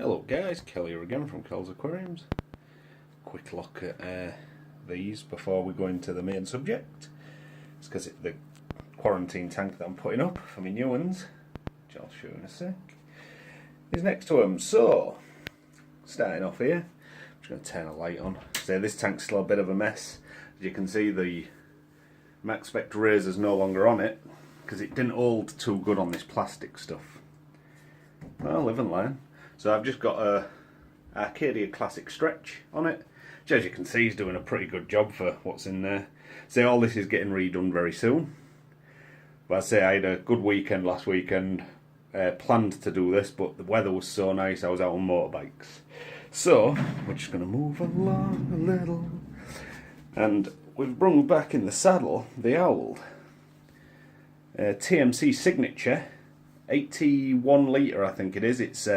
Hello guys, Kelly here again from Kel's Aquariums. Quick look at these before we go into the main subject. It's because it's the quarantine tank that I'm putting up for my new ones, which I'll show you in a sec, is next to them. So, starting off here, I'm just going to turn a light on. So this tank's still a bit of a mess. As you can see, the Max Spec razor's no longer on it because it didn't hold too good on this plastic stuff. Well, live and learn. So I've just got a Arcadia Classic Stretch on it, which as you can see is doing a pretty good job for what's in there. So all this is getting redone very soon. But I say I had a good weekend last weekend, planned to do this, but the weather was so nice I was out on motorbikes. So we're just going to move along a little. And we've brought back in the saddle the old TMC Signature, 81 litre I think it is. It's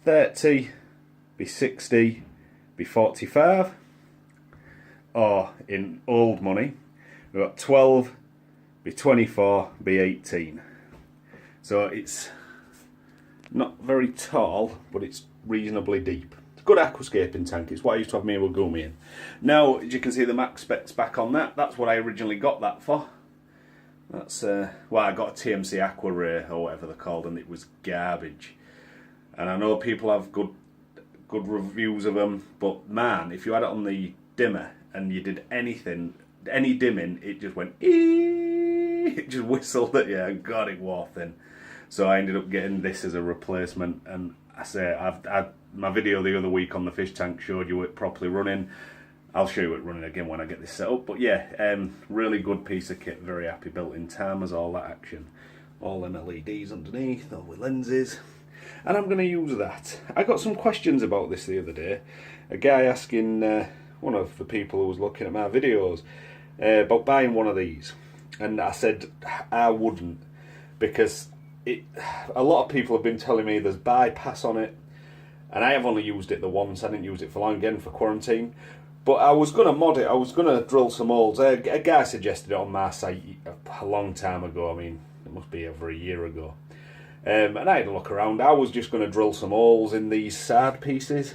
30 be 60 be 45, or in old money we've got 12 be 24 be 18. So it's not very tall, but it's reasonably deep. It's a good aquascaping tank. It's what I used to have my Wagumi in. Now, as you can see, the Max Spec's back on that. That's what I originally got that for. That's well, I got a TMC Aqua Ray or whatever they're called, and it was garbage. And I know people have good reviews of them, but man, if you had it on the dimmer and you did anything, any dimming, it just went ee. It just whistled at you, and God, it wore thin. So I ended up getting this as a replacement. And I say, my video the other week on the fish tank showed you it properly running. I'll show you it running again when I get this set up. But yeah, really good piece of kit. Very happy, built-in timers, all that action. All them LEDs underneath, all with lenses. And I'm going to use that. I got some questions about this the other day. A guy asking one of the people who was looking at my videos about buying one of these. And I said I wouldn't, because a lot of people have been telling me there's bypass on it. And I have only used it the once. I didn't use it for long, again for quarantine. But I was going to mod it. I was going to drill some holes. A guy suggested it on my site a long time ago. I mean, it must be over a year ago. And I had a look around. I was just going to drill some holes in these side pieces,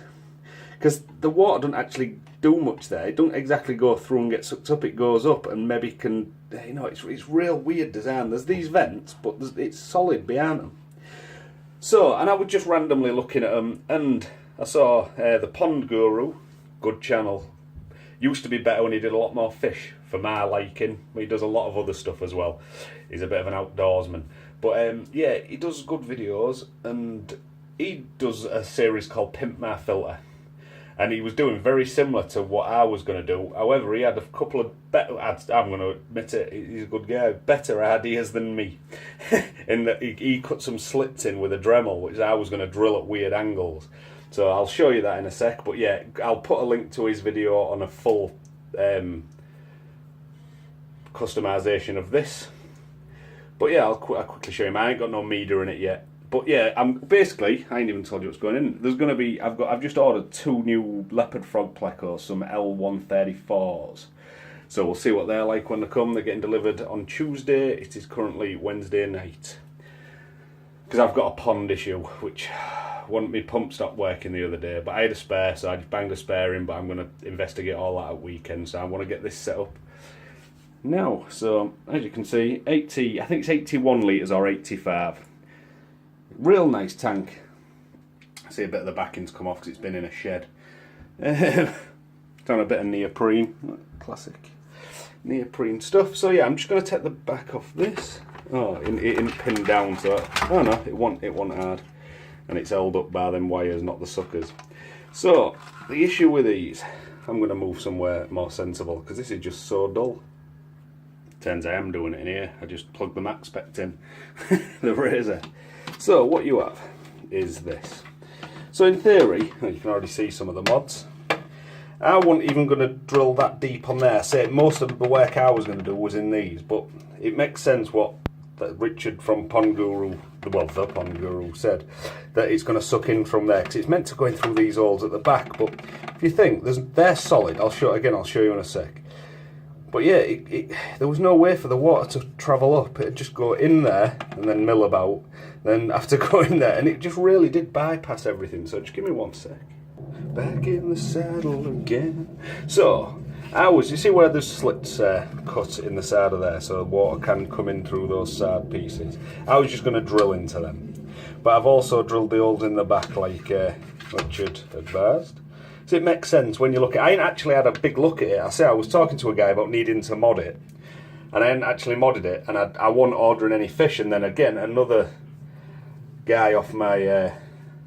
because the water doesn't actually do much there. It doesn't exactly go through and get sucked up. It goes up and maybe can, you know, it's real weird design. There's these vents, but it's solid behind them. So, and I was just randomly looking at them, and I saw the Pond Guru, good channel. Used to be better when he did a lot more fish, for my liking. He does a lot of other stuff as well. He's a bit of an outdoorsman. But yeah, he does good videos, and he does a series called Pimp My Filter. And he was doing very similar to what I was going to do. However, he had a couple of better, I'm going to admit it, he's a good guy, better ideas than me. In that he cut some slits in with a Dremel, which I was going to drill at weird angles. So I'll show you that in a sec. But yeah, I'll put a link to his video on a full customization of this. But yeah, I'll quickly show you. I ain't got no meter in it yet. But yeah, basically, I ain't even told you what's going in. There's going to be, I've just ordered 2 new leopard frog plecos, some L134s. So we'll see what they're like when they come. They're getting delivered on Tuesday. It is currently Wednesday night. Because I've got a pond issue, which my pump stopped working the other day. But I had a spare, so I just banged a spare in. But I'm going to investigate all that at weekend. So I want to get this set up now. So as you can see, I think it's 81 litres or 85. Real nice tank. I see a bit of the backing's come off because it's been in a shed. It's on a bit of neoprene, classic neoprene stuff. So yeah, I'm just going to take the back off this. Oh, it isn't pinned down, so oh no, it wasn't hard, and it's held up by them wires, not the suckers. So the issue with these, I'm going to move somewhere more sensible because this is just so dull. Turns I am doing it in here. I just plugged the Max Spec in, the razor. So what you have is this. So in theory, you can already see some of the mods. I wasn't even going to drill that deep on there. Say most of the work I was going to do was in these, but it makes sense what Richard from Pond Guru, well, the Pond Guru said, that it's going to suck in from there, because it's meant to go in through these holes at the back. But if you think they're solid, I'll show you in a sec. But yeah, there was no way for the water to travel up. It'd just go in there and then mill about, Then after going there, and it just really did bypass everything. So just give me 1 sec. Back in the saddle again. So you see where there's slits cut in the side of there, so water can come in through those side pieces. I was just going to drill into them, but I've also drilled the holes in the back like Richard advised. So it makes sense when you look at it. I ain't actually had a big look at it. I was talking to a guy about needing to mod it, and I hadn't actually modded it, and I wasn't ordering any fish, and then again another guy off my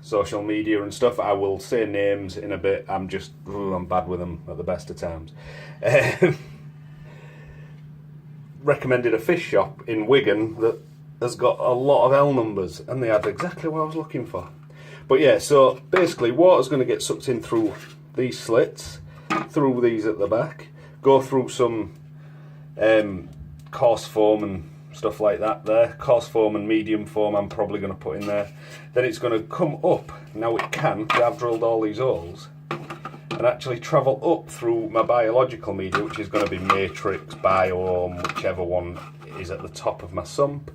social media and stuff, I will say names in a bit, I'm bad with them at the best of times, recommended a fish shop in Wigan that has got a lot of L numbers, and they had exactly what I was looking for. But yeah, so basically water's going to get sucked in through these slits, through these at the back, go through some coarse foam and stuff like that there. Coarse foam and medium foam I'm probably going to put in there. Then it's going to come up, now it can, I've drilled all these holes, and actually travel up through my biological media, which is going to be matrix, biome, whichever one is at the top of my sump.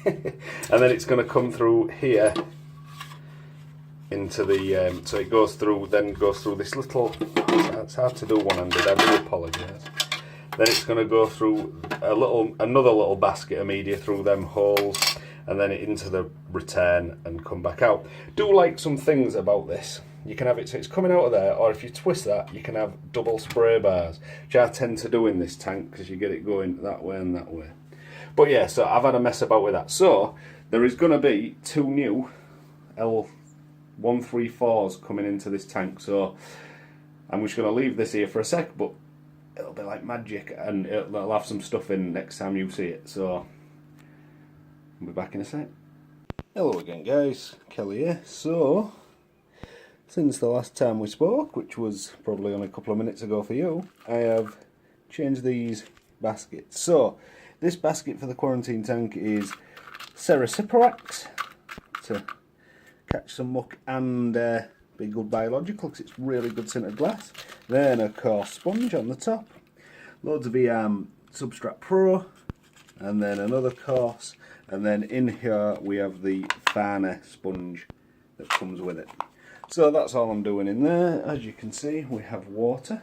And then it's going to come through here into the, so it goes through this little, it's hard to do one-handed, I do apologise. Then it's going to go through another little basket of media through them holes, and then into the return and come back out. Do like some things about this. You can have it so it's coming out of there, or if you twist that, you can have double spray bars, which I tend to do in this tank because you get it going that way and that way. But yeah, so I've had a mess about with that. So there is going to be 2 new L134s coming into this tank. So I'm just going to leave this here for a sec, but it'll be like magic, and it'll have some stuff in next time you see it. So I'll be back in a sec. Hello again guys, Kelly here. So since the last time we spoke, which was probably only a couple of minutes ago for you, I have changed these baskets. So this basket for the quarantine tank is Cerasiporax to catch some muck and be good biological because it's really good scented glass. Then a coarse sponge on the top, loads of Substrat Pro, and then another course, and then in here we have the finer sponge that comes with it. So that's all I'm doing in there. As you can see, we have water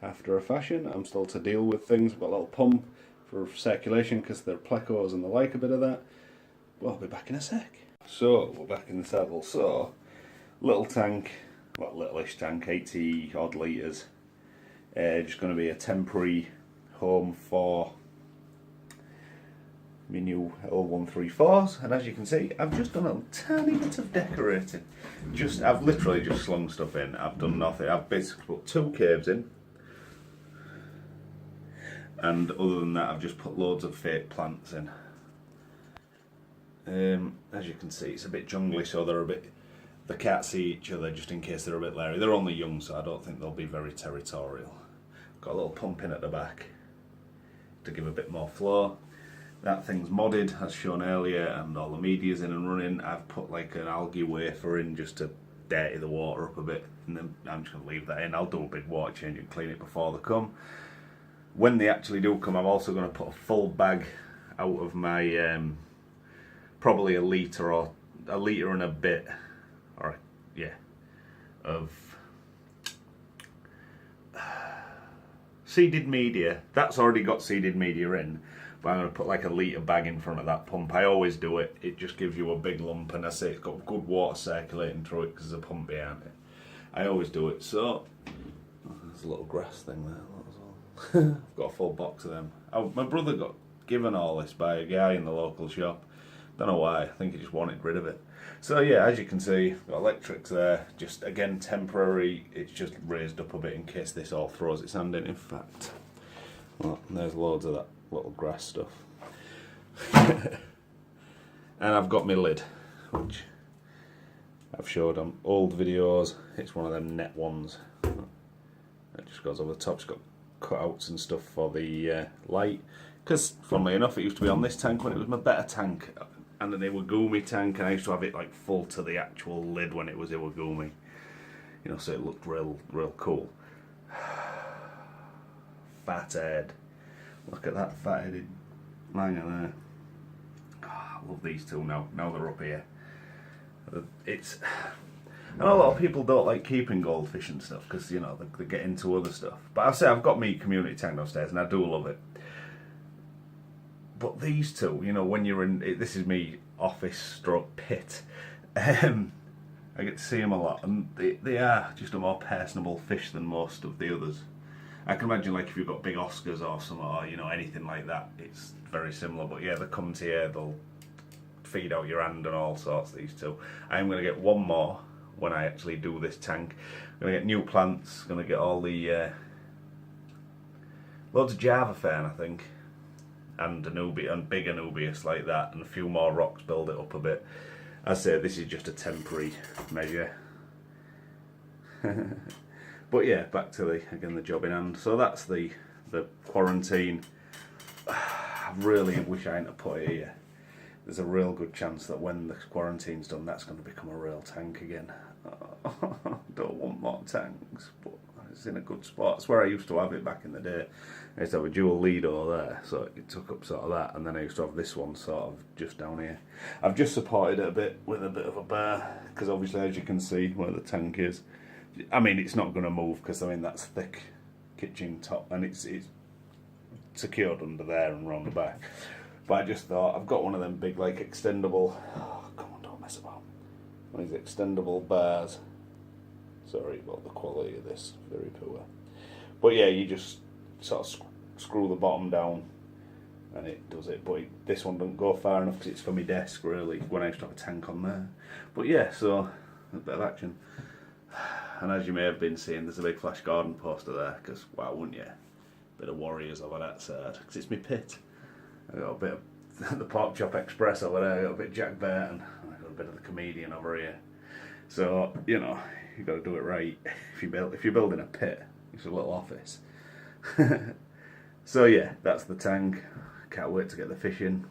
after a fashion. I'm still to deal with things. I've got a little pump for circulation because they're plecos and they like a bit of that. But I'll be back in a sec. So we're back in the saddle. So little tank, well, littleish tank, 80 odd litres. Just going to be a temporary home for my new L134s, and as you can see, I've just done a tiny bit of decorating. I've literally just slung stuff in. I've done nothing. I've basically put 2 caves in, and other than that, I've just put loads of fake plants in. As you can see, it's a bit jungly, so they can't see each other just in case they're a bit leery. They're only young, so I don't think they'll be very territorial. Got a little pump in at the back to give a bit more flow. That thing's modded, as shown earlier, and all the media's in and running. I've put like an algae wafer in just to dirty the water up a bit, and then I'm just going to leave that in. I'll do a big water change and clean it before they come. When they actually do come, I'm also going to put a full bag out of my probably a litre and a bit, or yeah, of seeded media. That's already got seeded media in, but I'm going to put like a litre bag in front of that pump. I always do it. It just gives you a big lump, and I say it's got good water circulating through it because there's a pump behind it. I always do it. So there's a little grass thing there. I've got a full box of them. My brother got given all this by a guy in the local shop. Don't know why. I think he just wanted rid of it. So yeah, as you can see, got electrics there. Just again temporary. It's just raised up a bit in case this all throws its hand in. In fact, well, there's loads of that little grass stuff. And I've got my lid, which I've showed on old videos. It's one of them net ones. It just goes over the top. It's got cutouts and stuff for the light. Because, funnily enough, it used to be on this tank when it was my better tank, and an Iwagumi tank, and I used to have it like full to the actual lid when it was Iwagumi. You know, so it looked real cool. Fat head. Look at that fat-headed langer there. Oh, I love these two now. Now they're up here. It's. I know a lot of people don't like keeping goldfish and stuff because, you know, they get into other stuff. But I say I've got me community tank downstairs and I do love it. But these two, you know, when you're in, this is me office stroke pit. I get to see them a lot, and they are just a more personable fish than most of the others. I can imagine, like, if you've got big Oscars or something, or, you know, anything like that, it's very similar. But yeah, they come to you, they'll feed out your hand and all sorts, these two. I'm going to get one more when I actually do this tank. I'm going to get new plants, going to get all the, loads of Java fern, I think, and and big Anubias like that, and a few more rocks, build it up a bit. I say this is just a temporary measure. But yeah, back to the job in hand. So that's the quarantine. I really wish I hadn't put it here. There's a real good chance that when the quarantine's done, that's going to become a real tank again. Don't want more tanks, but it's in a good spot. It's where I used to have it back in the day. I used to have a dual Lido there, so it took up sort of that, and then I used to have this one sort of just down here. I've just supported it a bit with a bit of a bar, because obviously, as you can see where the tank is, I mean, it's not going to move because, I mean, that's thick kitchen top, and it's secured under there and round the back. But I just thought, I've got one of them big, like, extendable, oh, come on, don't mess about, one of these extendable bars. Sorry about the quality of this, very poor. But yeah, you just sort of screw the bottom down and it does it. But this one doesn't go far enough because it's for my desk, really, when I used to have a tank on there. But yeah, so a bit of action. And as you may have been seeing, there's a big Flash Gordon poster there, because why wouldn't you? Bit of Warriors over that side, because it's my pit. I got a bit of the Pork Chop Express over there, I got a bit of Jack Burton, and I got a bit of the Comedian over here. So, you know, you've got to do it right. If you're building a pit, it's a little office. So yeah, that's the tank. Can't wait to get the fish in.